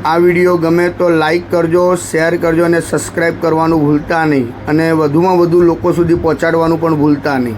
आ video गमे तो like करजो, शेर करजो ने सब्सक्राइब करवानुं भूलता नहीं अने वधुमां वधु लोको सुधी पहोंचाडवानुं पण भूलता नहीं।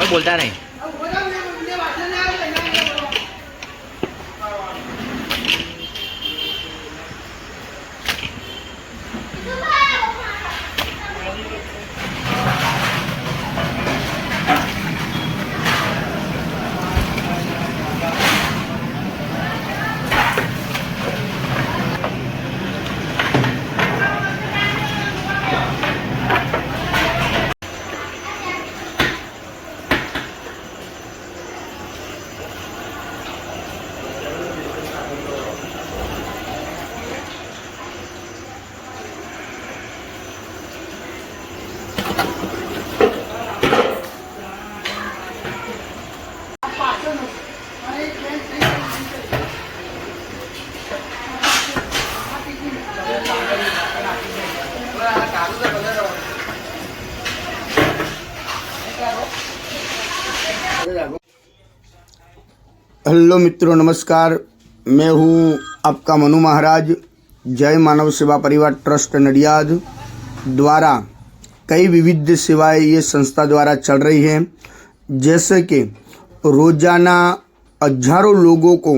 बोलता नहीं। हेलो मित्रों, नमस्कार। मैं हूँ आपका मनु महाराज। जय मानव सेवा परिवार ट्रस्ट नडियाद द्वारा कई विविध सेवाएं ये संस्था द्वारा चल रही हैं, जैसे कि रोज़ाना हजारों लोगों को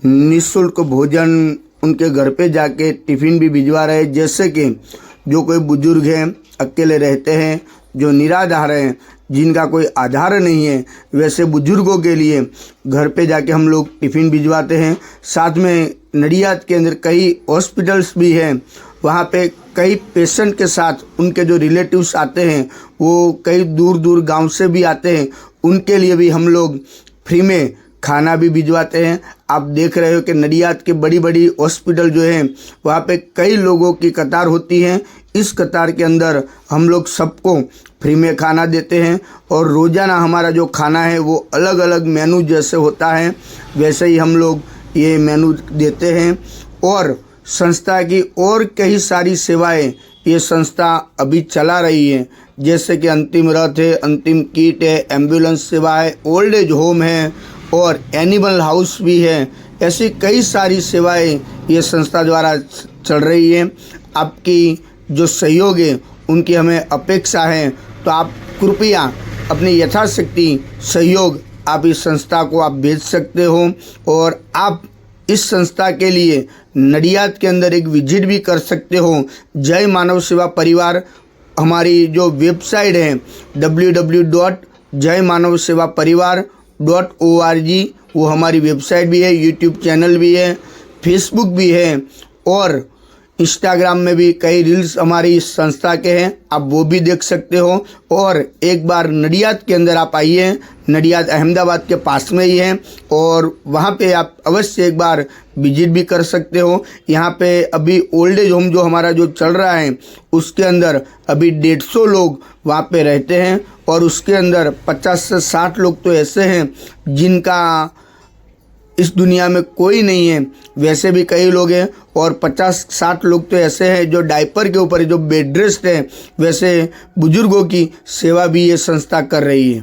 निःशुल्क भोजन उनके घर पे जाके टिफ़िन भी भिजवा रहे हैं। जैसे कि जो कोई बुजुर्ग हैं, अकेले रहते हैं, जो निराधार हैं, जिनका कोई आधार नहीं है, वैसे बुजुर्गों के लिए घर पे जाके हम लोग टिफ़िन भिजवाते हैं। साथ में नडियाद के अंदर कई हॉस्पिटल्स भी हैं, वहाँ पे कई पेशेंट के साथ उनके जो रिलेटिव्स आते हैं, वो कई दूर दूर गांव से भी आते हैं, उनके लिए भी हम लोग फ्री में खाना भी भिजवाते हैं। आप देख रहे हो कि नडियाद के बड़ी बड़ी हॉस्पिटल जो हैं, वहाँ पे कई लोगों की कतार होती है। इस कतार के अंदर हम लोग सबको फ्री में खाना देते हैं और रोज़ाना हमारा जो खाना है वो अलग अलग मेनू जैसे होता है वैसे ही हम लोग ये मेनू देते हैं। और संस्था की और कई सारी सेवाएं ये संस्था अभी चला रही है, जैसे कि अंतिम रथ है, अंतिम किट है, एम्बुलेंस सेवा है, ओल्ड एज होम है और एनिमल हाउस भी है। ऐसी कई सारी सेवाएं ये संस्था द्वारा चल रही है। आपकी जो सहयोग है उनकी हमें अपेक्षा है, तो आप कृपया अपनी यथाशक्ति सहयोग आप इस संस्था को आप भेज सकते हो और आप इस संस्था के लिए नडियाद के अंदर एक विजिट भी कर सकते हो। जय मानव सेवा परिवार हमारी जो वेबसाइट है www.jaymanavsevaparivar.org, वो हमारी वेबसाइट भी है, यूट्यूब चैनल भी है, फेसबुक भी है और इंस्टाग्राम में भी कई रील्स हमारी इस संस्था के हैं, आप वो भी देख सकते हो। और एक बार नडियाद के अंदर आप आइए, नडियाद अहमदाबाद के पास में ही है और वहाँ पे आप अवश्य एक बार विजिट भी कर सकते हो। यहाँ पे अभी ओल्ड एज होम जो हमारा जो चल रहा है उसके अंदर अभी 150 लोग वहाँ पे रहते हैं और उसके अंदर 50 से 60 लोग तो ऐसे हैं जिनका इस दुनिया में कोई नहीं है, वैसे भी कई लोग हैं और 50-60 लोग तो ऐसे हैं जो डायपर के ऊपर जो बेड रेस्ट है, वैसे बुजुर्गों की सेवा भी ये संस्था कर रही है।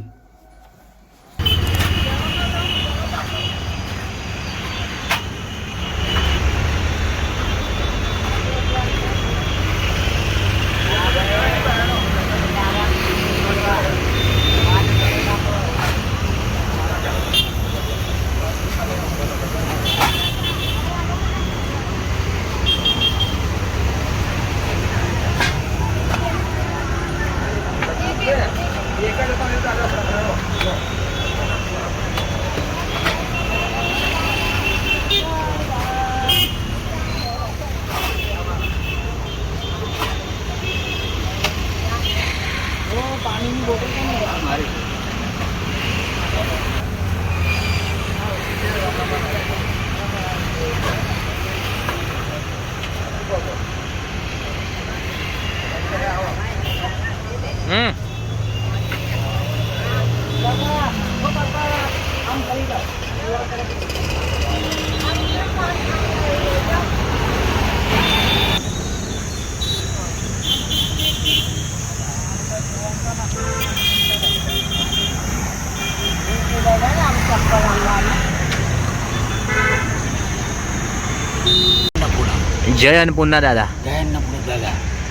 જય અન્નપૂર્ણા દાદા,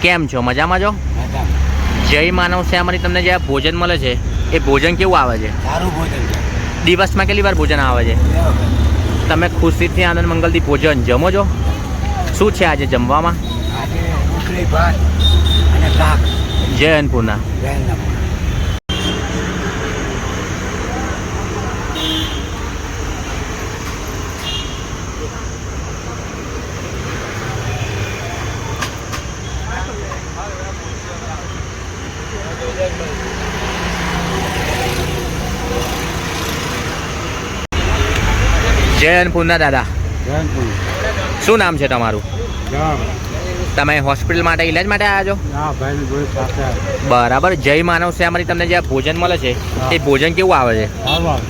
કેમ છો? મજામાં છો? જય માનવ સેવામાંથી તમને જે આ ભોજન મળે છે એ ભોજન કેવું આવે છે? સારું ભોજન છે। દિવસમાં કેટલી વાર ભોજન આવે છે? તમે ખુશીથી આનંદ મંગલથી ભોજન જમો છો? શું છે આજે જમવામાં? આજે રોટલી ભાત અને શાક। જય અન્નપૂર્ણા। જય અન્નપૂર્ણા। જય અન્નપૂર્ણા દાદા, જય અન્નપૂર્ણા। શું નામ છે તમારું? જવાબ તમે હોસ્પિટલ માટે ઇલાજ માટે આવ્યા છો? હા ભાઈ જોડે સાથે આવ્યો। બરાબર। જય માનવ સેવામાંથી તમને જે આ ભોજન મળે છે એ ભોજન કેવું આવે છે? સારું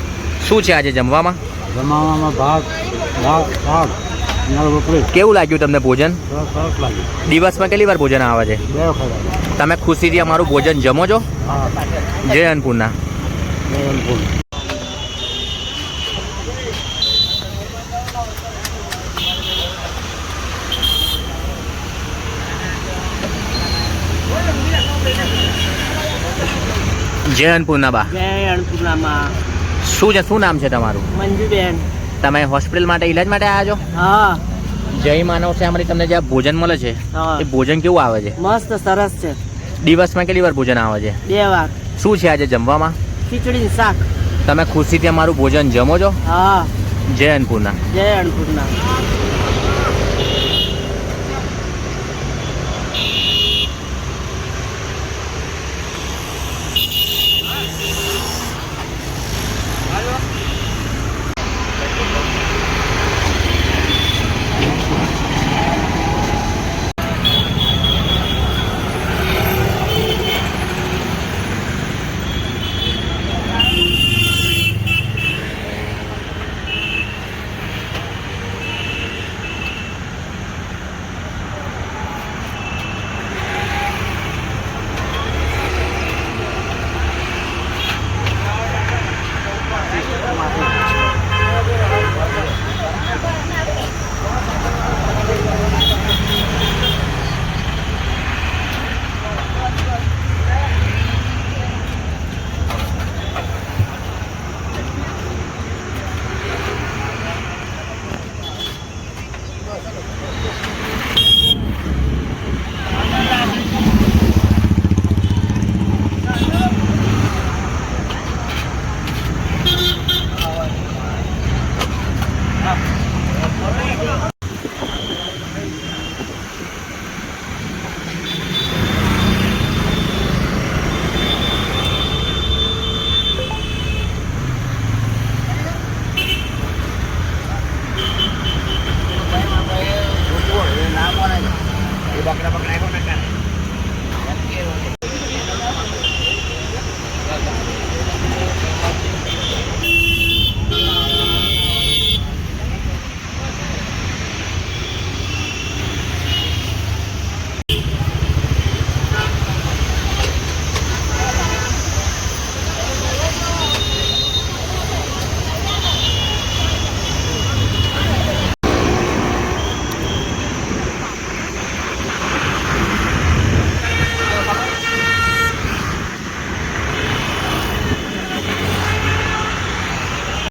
શું છે આજે જમવામાં? જમવામાં ભાત દાળ શાક અને રોટલી। કેવું લાગ્યું તમને ભોજન? સરસ લાગ્યું। દિવસમાં કેટલી વાર ભોજન આવે છે? 2 વખત। તમે ખુશીથી અમારું ભોજન જમો છો? હા જય અન્નપૂર્ણા। જય અન્નપૂર્ણા। જય અન્નપૂર્ણા બા, જય અન્નપૂર્ણામાં। શું છે, શું નામ છે તમારું? મંજુબેન। તમે હોસ્પિટલ માટે ઇલાજ માટે આવ્યા છો? હા જય માનવ સેવામાંથી તમને જે આ ભોજન મળે છે હા એ ભોજન કેવું આવે છે? મસ્ત સરસ છે। દિવસમાં કેટલી વાર ભોજન આવે છે? 2 વાર। શું છે આજે જમવામાં? ખીચડી ને શાક। તમે ખુશીથી અમારું ભોજન જમો છો? હા જય અન્નપૂર્ણા। જય અન્નપૂર્ણા।